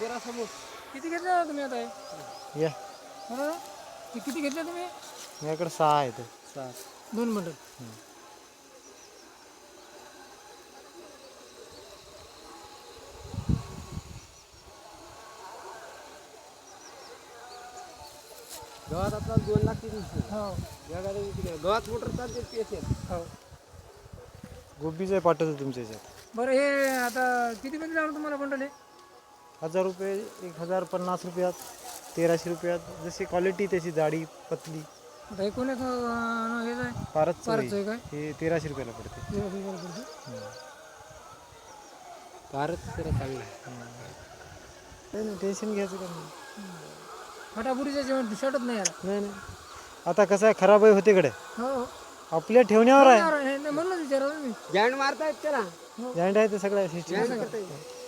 जरा समोर किती घेतले तुम्ही आता हे? या बरं ते किती घेतले तुम्ही? माझ्याकडे 6 आहेत. 2 बंडल. गव्हात आपल्याला 2 लाख किती हो गव्हात मोटर चालते पीएस हो. गोबीचं पाठवतो तुमच्या ह्याच्यात. बरं हे आता किती मध्ये लावलं तुम्हाला बंडल हे? 1000 रुपये, 1050 रुपयात, 1300 रुपयात, जशी क्वालिटी त्याची जाडी पतली. आता हे कोणी हे आहे फारच फारच आहे काय? हे 1300 रुपयाला पडते. भारत जरा चांगला नाही नाही, टेन्शन घ्यायचं का नाही. फटाफुटीचं जेवण शर्टच नाही आला. नाही नाही, आता कसं आहे, खराब होते कडे हो हो. आपल्या ठेवण्यावर आहे. म्हणूनच विचारलं मी. जॅन्ड मारतायत त्याला जॉईंट आहे ते सगळ्या जॅन्ड करतायत